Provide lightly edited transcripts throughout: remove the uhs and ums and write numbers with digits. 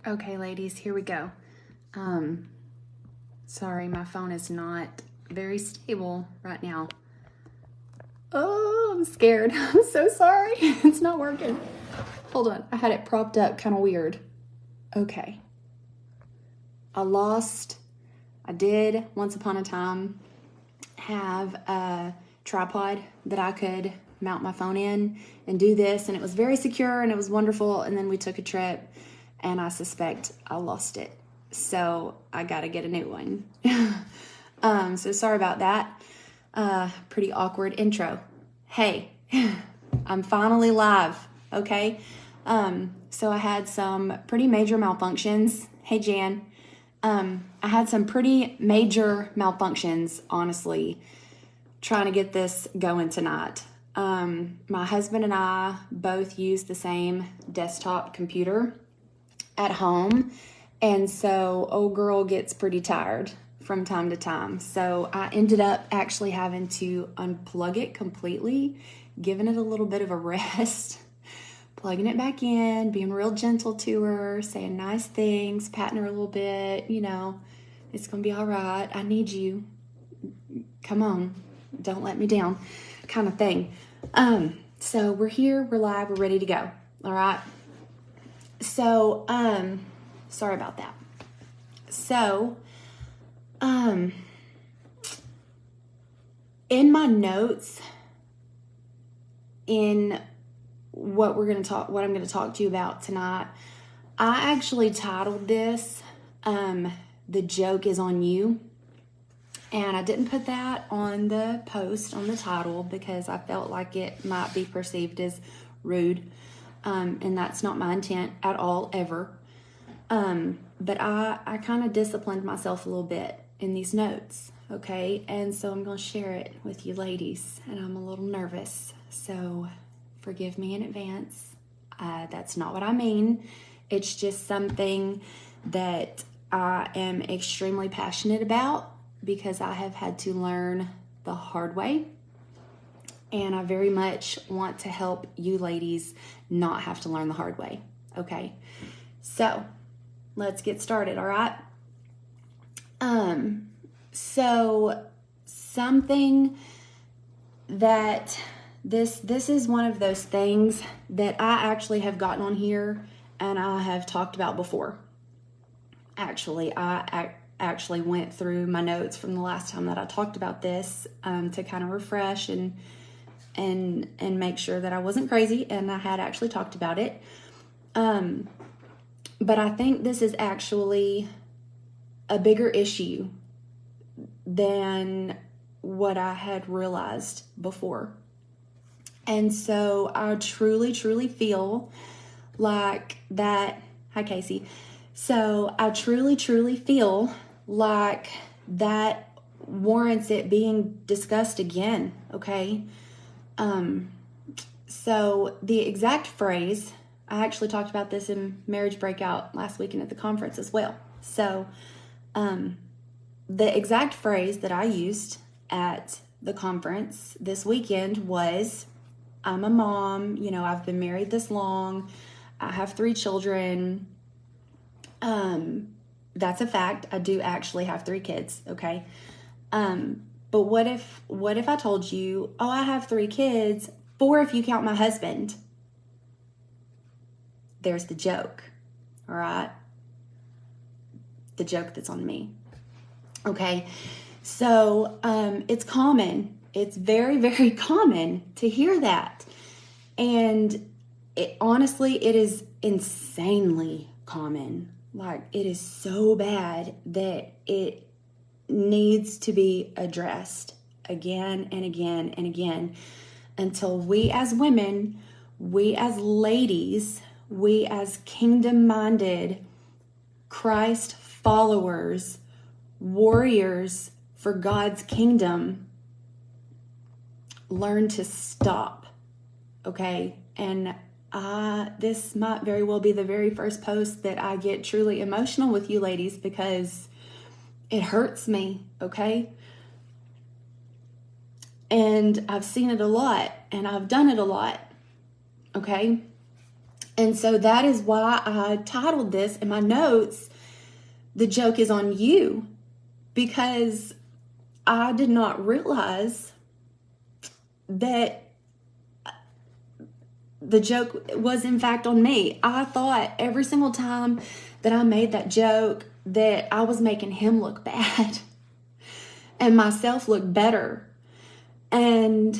Okay, ladies, here we go. Sorry, my phone is not very stable right now. Oh, I'm scared. I'm so sorry. It's not working. Hold on. I had it propped up kind of weird. Okay. I did once upon a time have a tripod that I could mount my phone in and do this, and it was very secure and it was wonderful. And then we took a trip and I suspect I lost it. So I gotta get a new one. So sorry about that. Pretty awkward intro. Hey, I'm finally live, okay? So I had some pretty major malfunctions. Hey, Jan. I had some pretty major malfunctions, honestly, trying to get this going tonight. My husband and I both use the same desktop computer at home, and so old girl gets pretty tired from time to time. So I ended up actually having to unplug it completely, giving it a little bit of a rest, plugging it back in, being real gentle to her, saying nice things, patting her a little bit, it's gonna be all right. I need you. Come on, don't let me down, kind of thing. So we're here, we're live, we're ready to go. All right. So, sorry about that. So, in my notes, in what I'm going to talk to you about tonight, I actually titled this, "The Joke is on You." And I didn't put that on the post, on the title, because I felt like it might be perceived as rude. And that's not my intent at all, ever. But I kind of disciplined myself a little bit in these notes, okay? And so I'm going to share it with you ladies, and I'm a little nervous, so forgive me in advance. That's not what I mean. It's just something that I am extremely passionate about because I have had to learn the hard way. And I very much want to help you ladies not have to learn the hard way, okay? So let's get started, all right? So something that this is one of those things that I actually have gotten on here and I have talked about before. Actually, I actually went through my notes from the last time that I talked about this to kind of refresh and make sure that I wasn't crazy, and I had actually talked about it. But I think this is actually a bigger issue than what I had realized before. And so I truly, truly feel like that. Hi, Casey. So I truly, truly feel like that warrants it being discussed again, okay? So the exact phrase, I actually talked about this in Marriage Breakout last weekend at the conference as well. So, the exact phrase that I used at the conference this weekend was, I'm a mom, I've been married this long, I have 3 children. That's a fact. I do actually have 3 kids, okay? But what if I told you, oh, I have 3 kids, 4 if you count my husband? There's the joke, all right? The joke that's on me. Okay, so it's common. It's very, very common to hear that. And honestly, it is insanely common. Like, it is so bad that it needs to be addressed again and again and again until we as women, we as ladies, we as kingdom-minded Christ followers, warriors for God's kingdom, learn to stop, okay? And this might very well be the very first post that I get truly emotional with you ladies because it hurts me, okay? And I've seen it a lot, and I've done it a lot, okay? And so that is why I titled this in my notes, "The Joke is on You," because I did not realize that the joke was in fact on me. I thought every single time that I made that joke that I was making him look bad and myself look better. And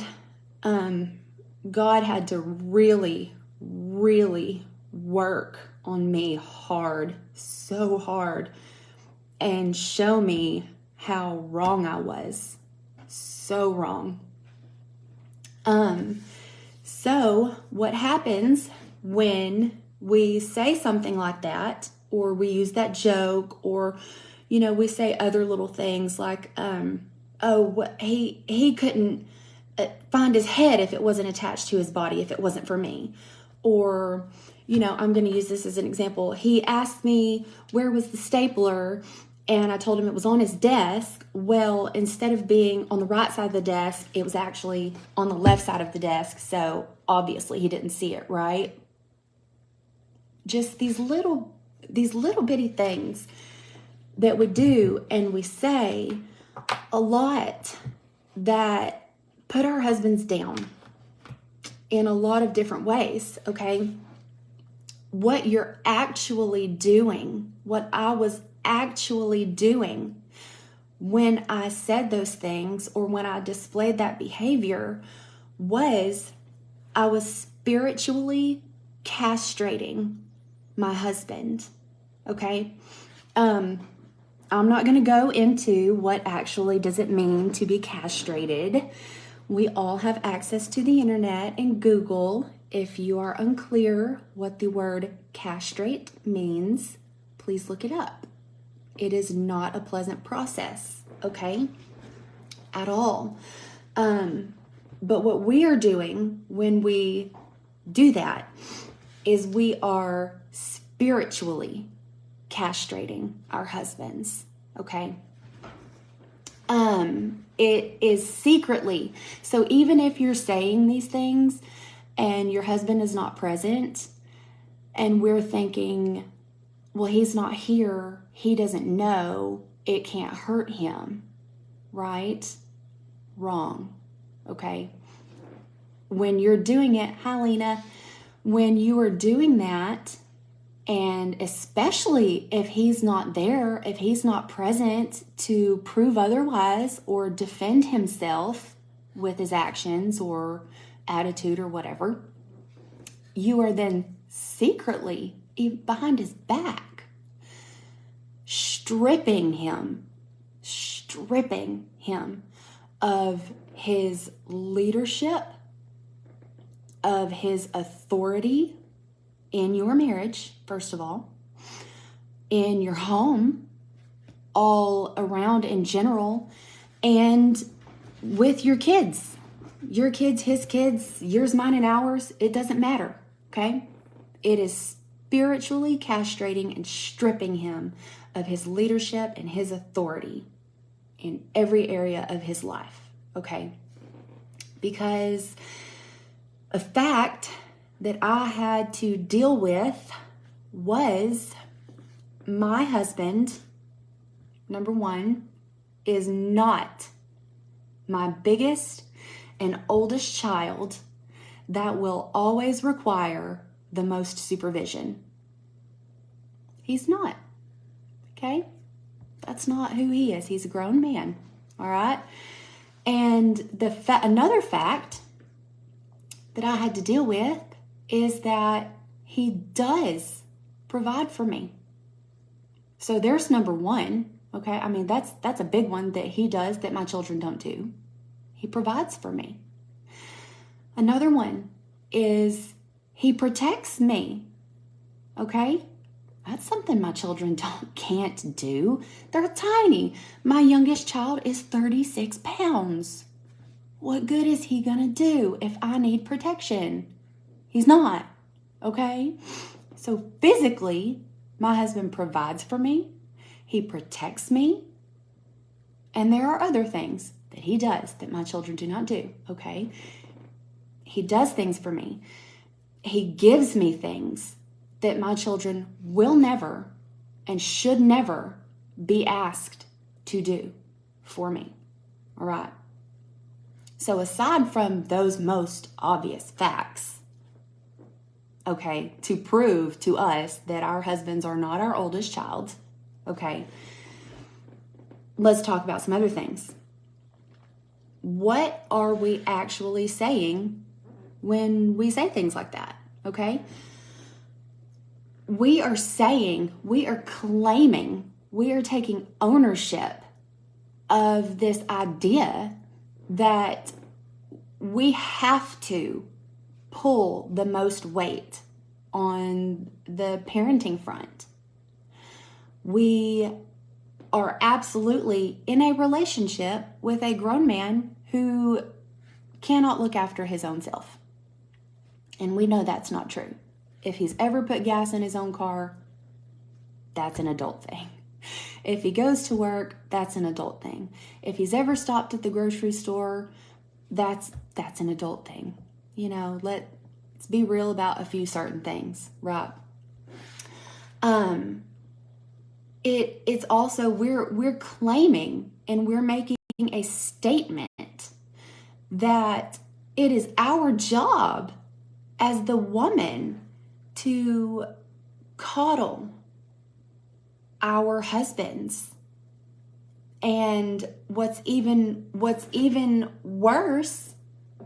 God had to really, really work on me hard, so hard, and show me how wrong I was. So wrong. So what happens when we say something like that, or we use that joke, or, we say other little things like, he couldn't find his head if it wasn't attached to his body, if it wasn't for me. Or, I'm going to use this as an example. He asked me, where was the stapler? And I told him it was on his desk. Well, instead of being on the right side of the desk, it was actually on the left side of the desk. So obviously he didn't see it, right? Just these little bitty things that we do and we say a lot that put our husbands down in a lot of different ways, okay? What you're actually doing, what I was actually doing when I said those things or when I displayed that behavior was I was spiritually castrating my husband, okay? I'm not going to go into what actually does it mean to be castrated. We all have access to the internet and Google. If you are unclear what the word castrate means, please look it up. It is not a pleasant process, okay? At all. But what we are doing when we do that is we are spiritually castrating our husbands, okay? It is secretly. So even if you're saying these things and your husband is not present and we're thinking, well, he's not here, he doesn't know, it can't hurt him, right? Wrong, okay? When you're doing it, hi Lena, when you are doing that, and especially if he's not there, if he's not present to prove otherwise or defend himself with his actions or attitude or whatever, you are then secretly behind his back stripping him of his leadership, of his authority in your marriage, first of all, in your home, all around in general, and with your kids, his kids, yours, mine, and ours. It doesn't matter, okay? It is spiritually castrating and stripping him of his leadership and his authority in every area of his life, okay? Because a fact that I had to deal with was my husband, number one, is not my biggest and oldest child that will always require the most supervision. He's not, okay? That's not who he is. He's a grown man, all right? And another fact that I had to deal with is that he does provide for me. So there's number one, okay? I mean, that's a big one that he does that my children don't do. He provides for me. Another one is he protects me, okay? That's something my children can't do. They're tiny. My youngest child is 36 pounds. What good is he gonna do if I need protection? He's not, okay? So physically, my husband provides for me. He protects me. And there are other things that he does that my children do not do, okay? He does things for me. He gives me things that my children will never and should never be asked to do for me. All right. So aside from those most obvious facts, okay, to prove to us that our husbands are not our oldest child, okay, let's talk about some other things. What are we actually saying when we say things like that, okay? We are saying, we are claiming, we are taking ownership of this idea that we have to pull the most weight on the parenting front. We are absolutely in a relationship with a grown man who cannot look after his own self. And we know that's not true. If he's ever put gas in his own car, that's an adult thing. If he goes to work, that's an adult thing. If he's ever stopped at the grocery store, that's an adult thing. You know, let's be real about a few certain things, right? It's also we're claiming and we're making a statement that it is our job as the woman to coddle our husbands. And what's even worse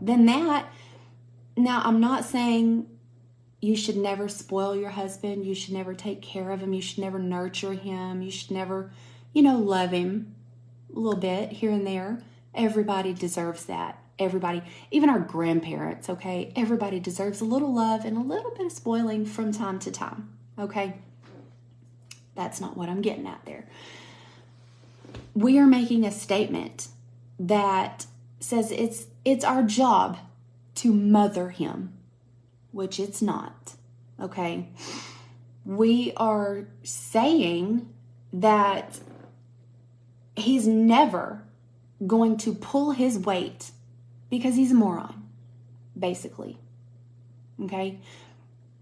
than that, now I'm not saying you should never spoil your husband, you should never take care of him, you should never nurture him, you should never, love him a little bit here and there. Everybody deserves that. Everybody, even our grandparents, okay? Everybody deserves a little love and a little bit of spoiling from time to time, okay? That's not what I'm getting at there. We are making a statement that says it's our job to mother him, which it's not, okay? We are saying that he's never going to pull his weight because he's a moron, basically, okay?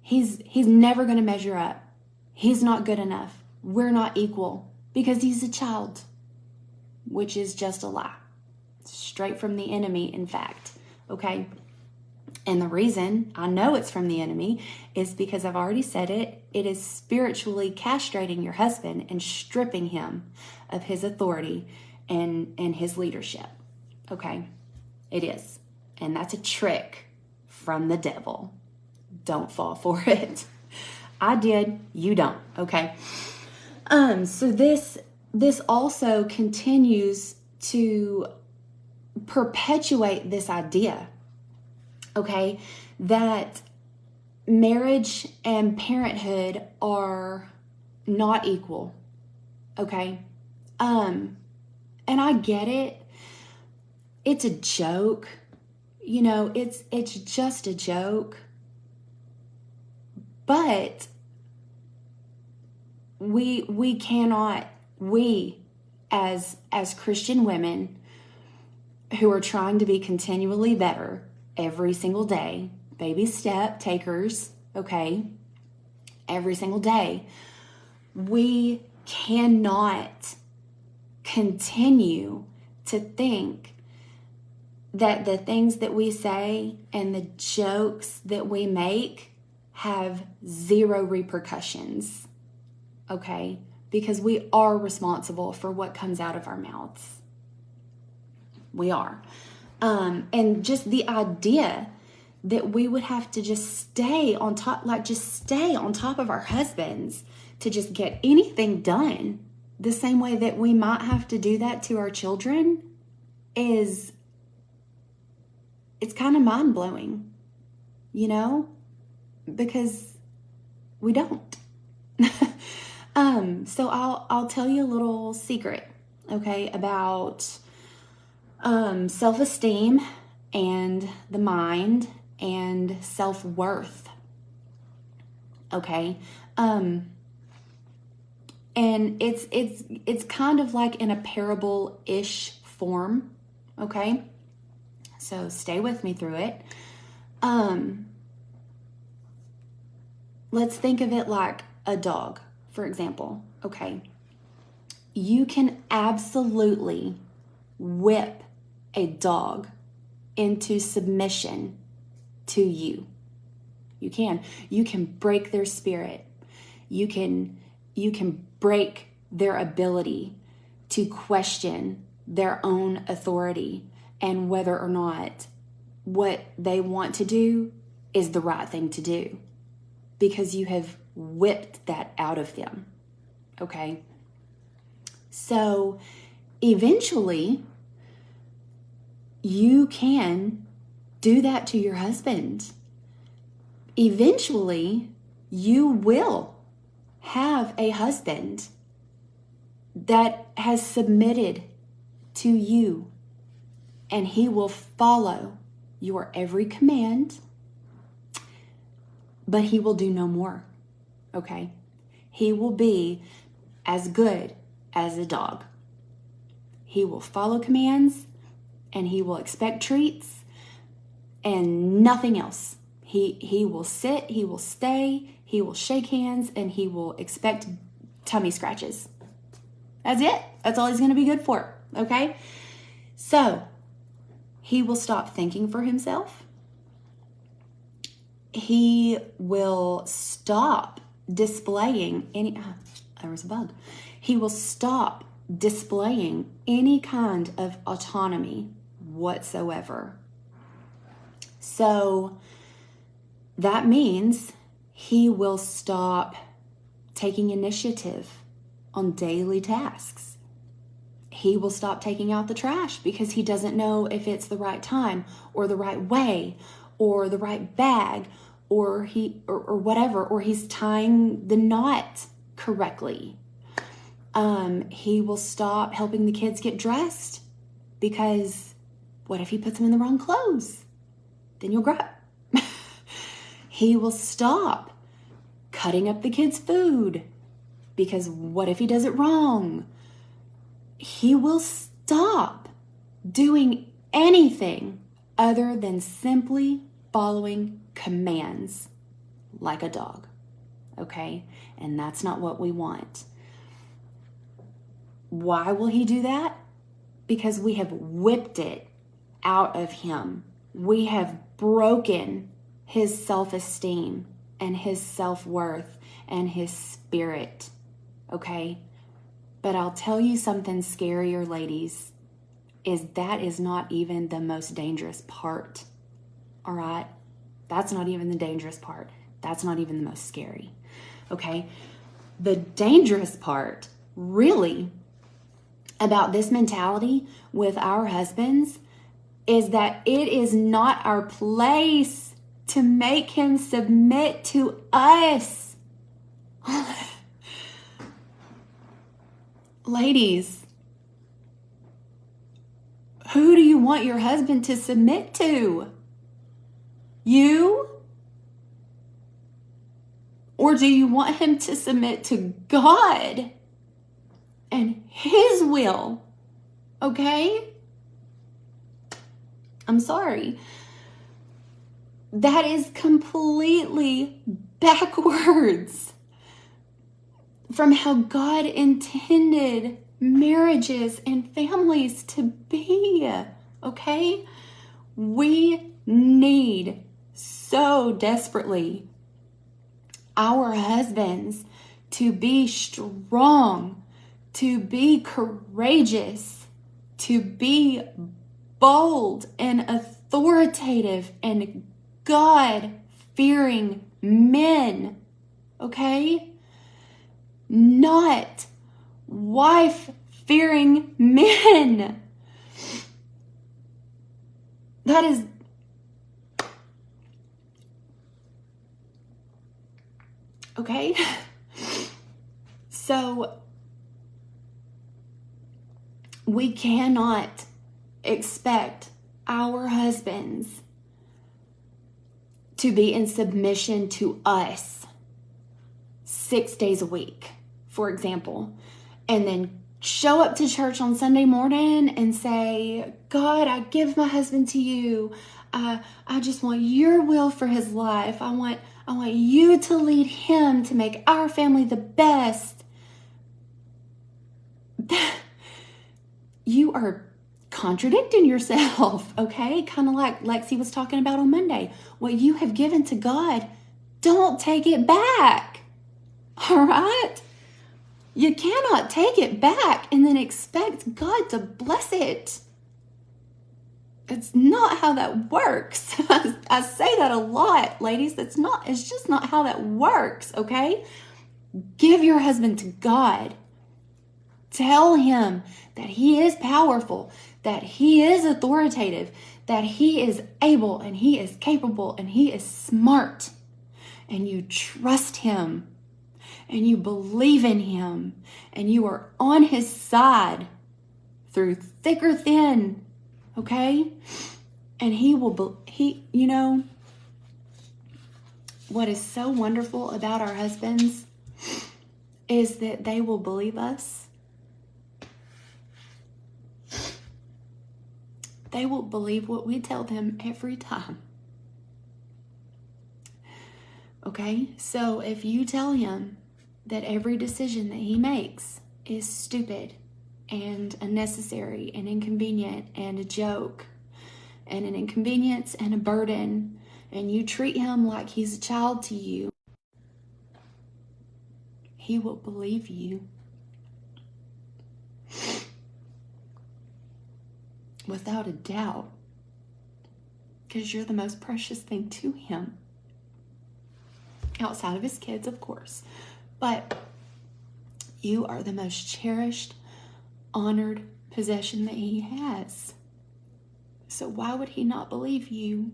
He's never going to measure up. He's not good enough. We're not equal because he's a child, which is just a lie. Straight from the enemy, in fact, okay? And the reason I know it's from the enemy is because I've already said it. It is spiritually castrating your husband and stripping him of his authority and his leadership, okay? It is. And that's a trick from the devil. Don't fall for it. I did. You don't, okay? So this also continues to perpetuate this idea, okay, that marriage and parenthood are not equal, okay? And I get it. It's a joke. It's just a joke. But we cannot, as Christian women who are trying to be continually better every single day, baby step takers, okay, every single day, we cannot continue to think that the things that we say and the jokes that we make have zero repercussions, okay? Because we are responsible for what comes out of our mouths. We are. And just the idea that we would have to just stay on top of our husbands to just get anything done the same way that we might have to do that to our children it's kind of mind-blowing, because we don't. So I'll tell you a little secret, okay, about self-esteem and the mind and self-worth, okay? And it's kind of like in a parable-ish form, okay? So stay with me through it. let's think of it like a dog, for example, okay? You can absolutely whip a dog into submission to you. You can. You can break their spirit. You can break their ability to question their own authority and whether or not what they want to do is the right thing to do, because you have whipped that out of them, okay? So eventually, you can do that to your husband. Eventually, you will have a husband that has submitted to you, and he will follow your every command, but he will do no more, okay? He will be as good as a dog. He will follow commands, and he will expect treats and nothing else. He will sit, he will stay, he will shake hands, and he will expect tummy scratches. That's it. That's all he's going to be good for, okay? So, he will stop thinking for himself. He will stop displaying any... there was a bug. He will stop displaying any kind of autonomy whatsoever. So that means he will stop taking initiative on daily tasks. He will stop taking out the trash because he doesn't know if it's the right time or the right way or the right bag or whatever, or he's tying the knot correctly. He will stop helping the kids get dressed because what if he puts them in the wrong clothes? Then you'll grow. He will stop cutting up the kids' food because what if he does it wrong? He will stop doing anything other than simply following commands like a dog, okay? And that's not what we want. Why will he do that? Because we have whipped it out of him. We have broken his self-esteem and his self-worth and his spirit, okay? But I'll tell you something scarier, ladies, is that is not even the most dangerous part, all right? That's not even the dangerous part. That's not even the most scary, okay? The dangerous part, really, about this mentality with our husbands is that it is not our place to make him submit to us. Ladies, who do you want your husband to submit to? You? Or do you want him to submit to God and his will? Okay? I'm sorry. That is completely backwards from how God intended marriages and families to be, okay? We need so desperately our husbands to be strong, to be courageous, to be bold and authoritative and God-fearing men, okay? Not wife-fearing men. That is... okay? So, we cannot expect our husbands to be in submission to us 6 days a week, for example, and then show up to church on Sunday morning and say, God, I give my husband to you. I just want your will for his life. I I want you to lead him to make our family the best. You are contradicting yourself, okay? Kind of like Lexi was talking about on Monday. What you have given to God, don't take it back, all right? You cannot take it back and then expect God to bless it. It's not how that works. I say that a lot, ladies. It's just not how that works, okay? Give your husband to God. Tell him that he is powerful, that he is authoritative, that he is able and he is capable and he is smart. And you trust him and you believe in him and you are on his side through thick or thin, okay? And you know, what is so wonderful about our husbands is that they will believe us. They will believe what we tell them every time. Okay? So if you tell him that every decision that he makes is stupid and unnecessary and inconvenient and a joke and an inconvenience and a burden, and you treat him like he's a child to you, he will believe you. Without a doubt, because you're the most precious thing to him. Outside of his kids, of course. But you are the most cherished, honored possession that he has. So why would he not believe you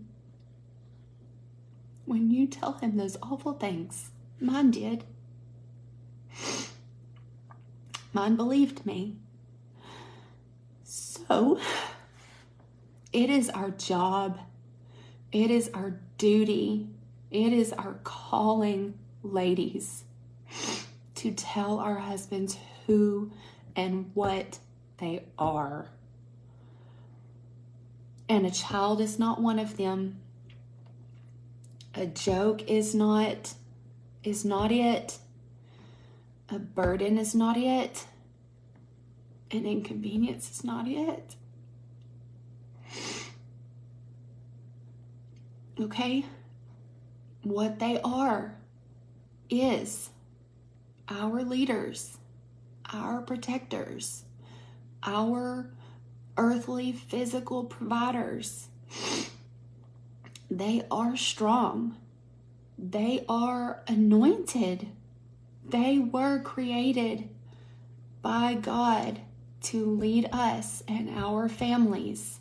when you tell him those awful things? Mine did. Mine believed me. So it is our job, it is our duty, it is our calling, ladies, to tell our husbands who and what they are. And a child is not one of them. A joke is not it. A burden is not it. An inconvenience is not it. Okay? What they are is our leaders, our protectors, our earthly physical providers. They are strong. They are anointed. They were created by God to lead us and our families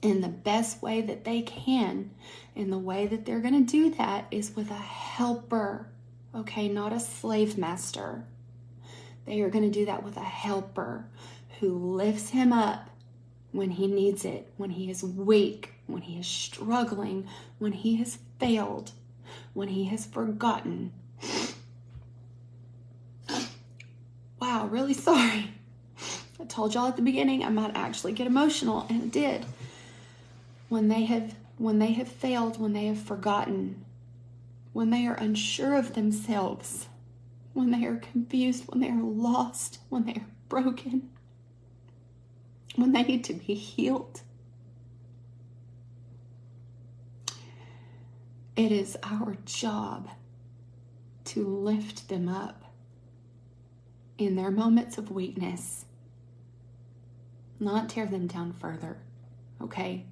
in the best way that they can. And the way that they're going to do that is with a helper, okay, not a slave master. They are going to do that with a helper who lifts him up when he needs it, when he is weak, when he is struggling, when he has failed, when he has forgotten. Wow, really sorry. I told y'all at the beginning I might actually get emotional, and I did. When they have failed, when they have forgotten, when they are unsure of themselves, when they are confused, when they are lost, when they are broken, when they need to be healed. It is our job to lift them up in their moments of weakness, not tear them down further, okay?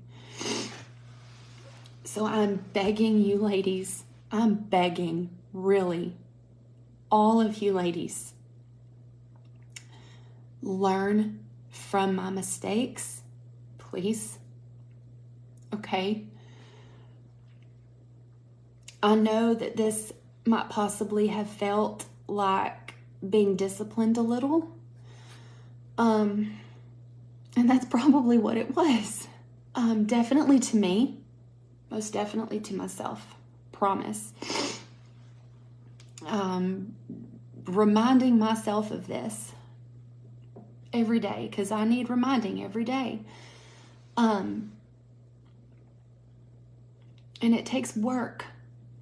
So I'm begging you ladies, I'm begging, really, all of you ladies, learn from my mistakes, please, okay? I know that this might possibly have felt like being disciplined a little, and that's probably what it was. Definitely to me, most definitely to myself, promise. Reminding myself of this every day, because I need reminding every day. And it takes work.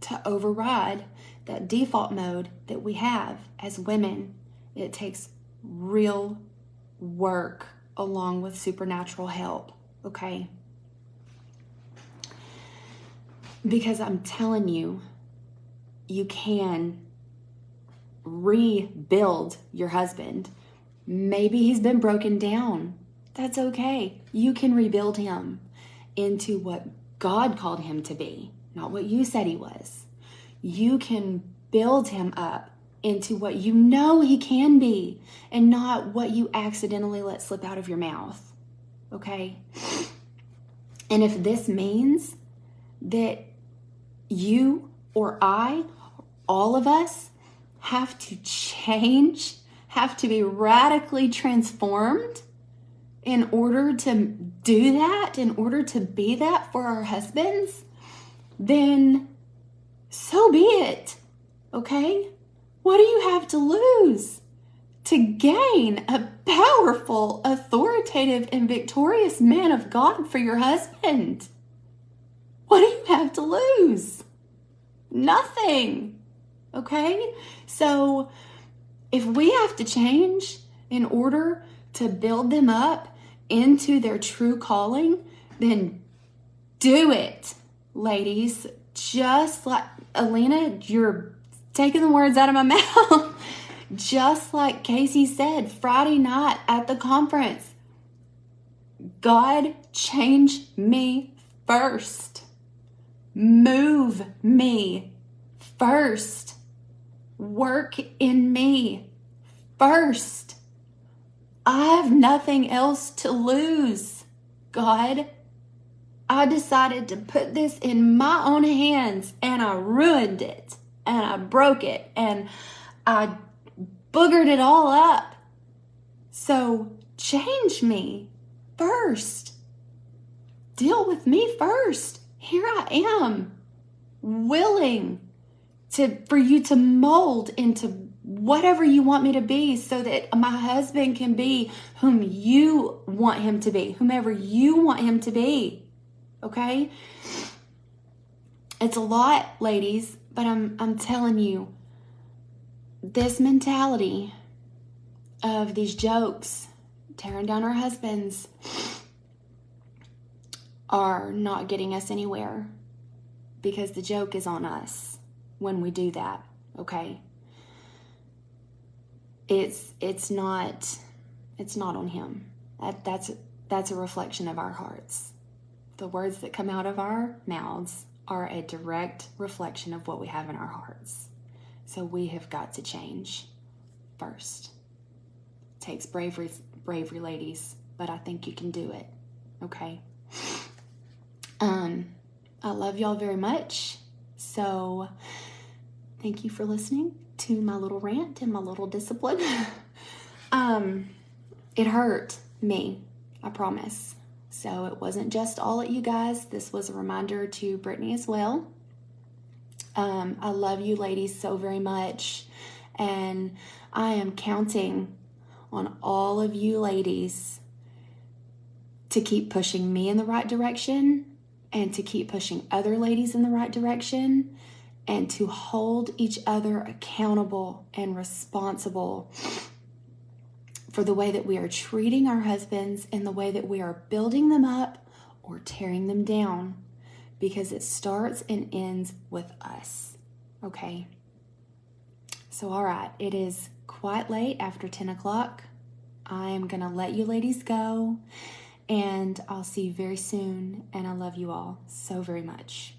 to override that default mode that we have as women. It takes real work along with supernatural help, okay? Because I'm telling you, you can rebuild your husband. Maybe he's been broken down. That's okay. You can rebuild him into what God called him to be, not what you said he was. You can build him up into what you know he can be and not what you accidentally let slip out of your mouth, okay? And if this means that you or I, all of us, have to change, have to be radically transformed in order to do that, in order to be that for our husbands, then so be it, okay? What do you have to lose to gain a powerful, authoritative, and victorious man of God for your husband? What do you have to lose? Nothing, okay? So if we have to change in order to build them up into their true calling, then do it, ladies. Just like Alina, you're taking the words out of my mouth. Just like Casey said Friday night at the conference, God changed me first. Move me first. Work in me first. I have nothing else to lose, God. I decided to put this in my own hands, and I ruined it, and I broke it, and I boogered it all up. So change me first. Deal with me first. Here I am, willing for you to mold into whatever you want me to be so that my husband can be whom you want him to be, whomever you want him to be. Okay? It's a lot, ladies, but I'm telling you, this mentality of these jokes tearing down our husbands are not getting us anywhere, because the joke is on us when we do that, okay? It's not on him. That's a reflection of our hearts. The words that come out of our mouths are a direct reflection of what we have in our hearts. So we have got to change first. It takes bravery, ladies, but I think you can do it, okay? I love y'all very much. So thank you for listening to my little rant and my little discipline. It hurt me, I promise. So it wasn't just all at you guys. This was a reminder to Brittany as well. I love you ladies so very much. And I am counting on all of you ladies to keep pushing me in the right direction and to keep pushing other ladies in the right direction and to hold each other accountable and responsible for the way that we are treating our husbands and the way that we are building them up or tearing them down, because it starts and ends with us, okay? So, all right, it is quite late after 10 o'clock. I am going to let you ladies go, and I'll see you very soon, and I love you all so very much.